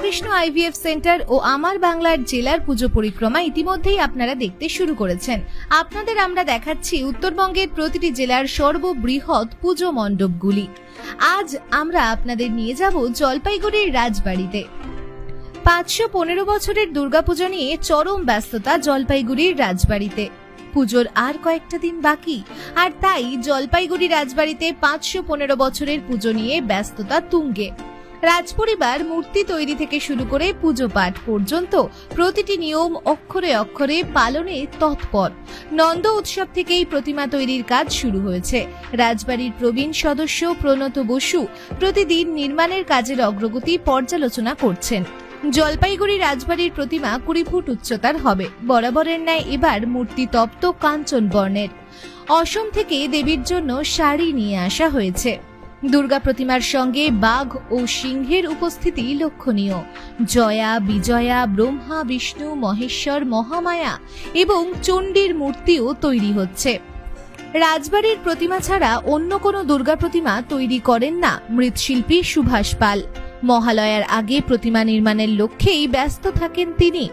Vishnu IVF centre ও আমার বাংলার জেলার পুজো পরিক্রমা ইতিমধ্যেই আপনারা দেখতে শুরু করেছেন। আপনাদের আমরা দেখাচ্ছি উত্তরবঙ্গের প্রতিটি জেলার সর্ববৃহৎ পুজো মণ্ডপগুলি। আজ আমরা আপনাদের নিয়ে যাব জলপাইগুড়ির রাজবাড়িতে। 515 বছরের দুর্গাপুজো নিয়ে চরম ব্যস্ততা জলপাইগুড়ির রাজবাড়িতে। পুজোর আর কয়েকটা দিন বাকি, আর তাই জলপাইগুড়ি রাজবাড়িতে 515 বছরের পুজো নিয়ে ব্যস্ততা তুঙ্গে। রাজপরিবার মূর্তি তৈরি থেকে শুরু করে পুজো পাঠ পর্যন্ত প্রতিটি নিয়ম অক্ষরে অক্ষরে পালনে তৎপর। নন্দ উৎসব থেকেই প্রতিমা তৈরির কাজ শুরু হয়েছে। রাজবাড়ির প্রবীণ সদস্য প্রণত বসু প্রতিদিন নির্মাণের কাজের অগ্রগতি পর্যালোচনা করছেন। জলপাইগুড়ি রাজবাড়ির প্রতিমা 20 ফুট উচ্চতার হবে। বরাবরের ন্যায় এবার মূর্তি তপ্ত কাঞ্চন বর্ণের। অসম থেকে দেবীর জন্য শাড়ি নিয়ে আসা হয়েছে। দুর্গা প্রতিমার সঙ্গে বাঘ ও সিংহের উপস্থিতি লক্ষণীয়। জয়া, বিজয়া, ব্রহ্মা, বিষ্ণু, মহেশ্বর, মহামায়া এবং চণ্ডীর মূর্তিও তৈরি হচ্ছে। রাজবাড়ির প্রতিমা ছাড়া অন্য কোনো দুর্গা প্রতিমা তৈরি করেন না মৃৎশিল্পী সুভাষ পাল। মহালয়ার আগে প্রতিমা নির্মাণের লক্ষ্যেই ব্যস্ত থাকেন তিনি।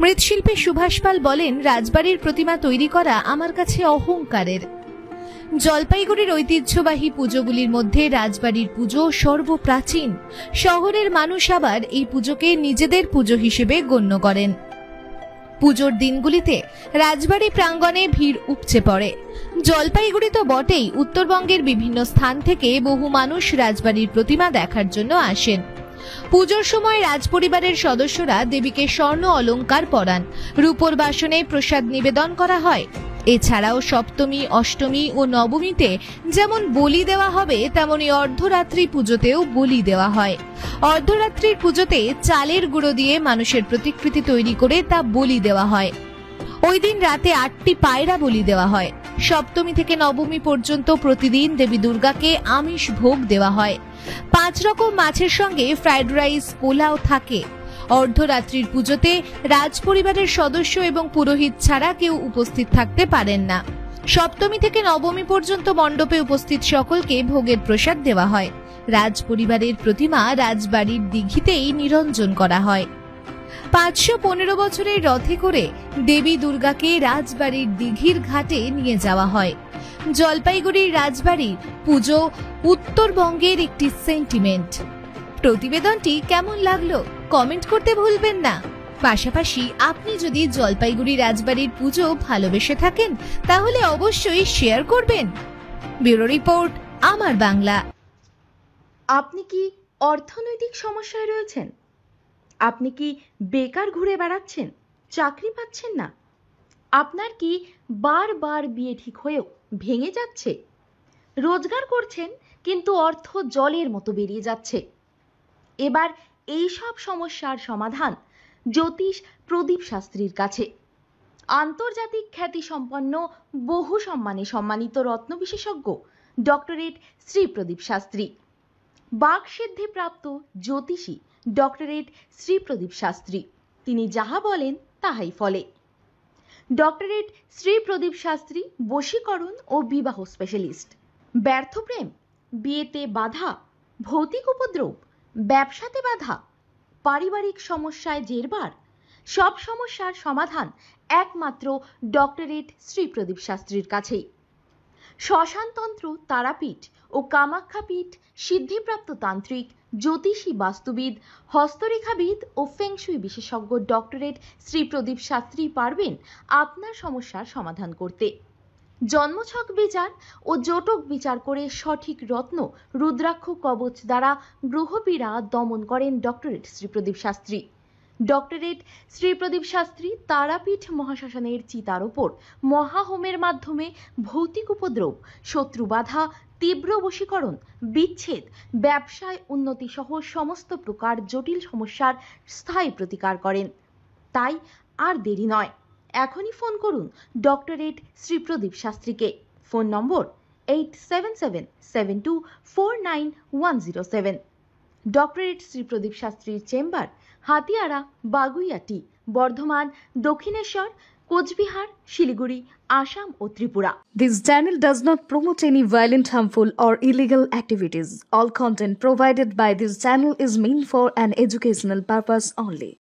মৃৎশিল্পী সুভাষ পাল বলেন, রাজবাড়ির প্রতিমা তৈরি করা আমার কাছে অহংকারের। জলপাইগুড়ির ঐতিহ্যবাহী পুজোগুলির মধ্যে রাজবাড়ির পুজো সর্বপ্রাচীন। শহরের মানুষ আবার এই পুজোকে নিজেদের পুজো হিসেবে গণ্য করেন। পুজোর দিনগুলিতে রাজবাড়ি প্রাঙ্গণে ভিড় উপচে পড়ে। জলপাইগুড়ি তো বটেই, উত্তরবঙ্গের বিভিন্ন স্থান থেকে বহু মানুষ রাজবাড়ির প্রতিমা দেখার জন্য আসেন। পুজোর সময় রাজপরিবারের সদস্যরা দেবীকে স্বর্ণ অলংকার পরান। রূপোর বাসনে প্রসাদ নিবেদন করা হয়। এছাড়াও সপ্তমী, অষ্টমী ও নবমীতে যেমন বলি দেওয়া হবে, তেমনি অর্ধরাত্রি পুজোতেও বলি দেওয়া হয়। অর্ধরাত্রির পুজোতে চালের গুঁড়ো দিয়ে মানুষের প্রতিকৃতি তৈরি করে তা বলি দেওয়া হয়। ওই দিন রাতে 8টি পায়রা বলি দেওয়া হয়। সপ্তমী থেকে নবমী পর্যন্ত প্রতিদিন দেবী দুর্গাকে আমিষ ভোগ দেওয়া হয়। 5 রকম মাছের সঙ্গে ফ্রাইড রাইস, পোলাও থাকে। অর্ধরাত্রির পুজোতে রাজপরিবারের সদস্য এবং পুরোহিত ছাড়া কেউ উপস্থিত থাকতে পারেন না। সপ্তমী থেকে নবমী পর্যন্ত মণ্ডপে উপস্থিত সকলকে ভোগের প্রসাদ দেওয়া হয়। রাজপরিবারের প্রতিমা রাজবাড়ির দিঘিতেই নিরঞ্জন করা হয়। 515 বছরের রথে করে দেবী দুর্গাকে রাজবাড়ির দিঘির ঘাটে নিয়ে যাওয়া হয়। জলপাইগুড়ির রাজবাড়ির পুজো উত্তরবঙ্গের একটি সেন্টিমেন্ট। প্রতিবেদনটি কেমন লাগলো কমেন্ট করতে ভুলবেন না। পাশাপাশি আপনি যদি জলপাইগুড়ি রাজবাড়ির পুজো ভালোবেসে থাকেন তাহলে অবশ্যই শেয়ার করবেন। ব্যুরো রিপোর্ট, আমার বাংলা। আপনি কি অর্থনৈতিক সমস্যায় রয়েছেন? আপনি কি বেকার ঘুরে বেড়াচ্ছেন, চাকরি পাচ্ছেন না? আপনার কি বারবার বিয়ে ঠিক হয়েও ভেঙে যাচ্ছে? রোজগার করছেন কিন্তু অর্থ জলের মতো বেরিয়ে যাচ্ছে। এবার এই সব সমস্যার সমাধান জ্যোতিষ প্রদীপ শাস্ত্রীর কাছে। আন্তর্জাতিক খ্যাতিসম্পন্ন বহু সম্মানে সম্মানিত রত্ন বিশেষজ্ঞ ডক্টরেট শ্রী প্রদীপ শাস্ত্রী, বাকসিদ্ধি প্রাপ্ত জ্যোতিষী ডক্টরেট শ্রী প্রদীপ শাস্ত্রী। তিনি যাহা বলেন তাহাই ফলে। ডক্টরেট শ্রী প্রদীপ শাস্ত্রী বশীকরণ ও বিবাহ স্পেশালিস্ট। ব্যর্থ প্রেম, বিয়েতে বাধা, ভৌতিক উপদ্রব, ব্যবসাতে বাধা, পারিবারিক সমস্যায় জেরবার, সব সমস্যার সমাধান একমাত্র ডক্টরেট শ্রী প্রদীপ শাস্ত্রীর কাছেই। শ্মশানতন্ত্র, তারাপীঠ ও কামাখ্যাপীঠ, সিদ্ধিপ্রাপ্ত তান্ত্রিক, জ্যোতিষী, বাস্তুবিদ, হস্তরেখাবিদ ও ফেংশুই বিশেষজ্ঞ ডক্টরেট শ্রী প্রদীপ শাস্ত্রী পারবেন আপনার সমস্যার সমাধান করতে। জন্মছক বিচার ও জটক বিচার করে সঠিক রত্ন রুদ্রাক্ষ কবচ দ্বারা গ্রহপীড়া দমন করেন ডক্টরেট শ্রী প্রদীপ শাস্ত্রী। ডক্টরেট শ্রী প্রদীপ শাস্ত্রী তারাপীঠ মহাশ্মশানের চিতার ওপর মহাহোমের মাধ্যমে ভৌতিক উপদ্রব, শত্রু বাধা, তীব্র বশীকরণ, বিচ্ছেদ, ব্যবসায় উন্নতি সহ সমস্ত প্রকার জটিল সমস্যার স্থায়ী প্রতিকার করেন। তাই আর দেরি নয়, এখনই ফোন করুন ডক্টরেট শ্রী প্রদীপ শাস্ত্রীকে। Phone number 8777249107। Doctorate Shri Pradeep শাস্ত্রীর চেম্বার হাতিয়াড়া, বাগুইয়াটি, বর্ধমান, দক্ষিণেশ্বর, কোচবিহার, শিলিগুড়ি, আসাম ও Tripura. This channel does not promote any violent, harmful, or illegal activities. All content provided by this channel is meant for an educational purpose only.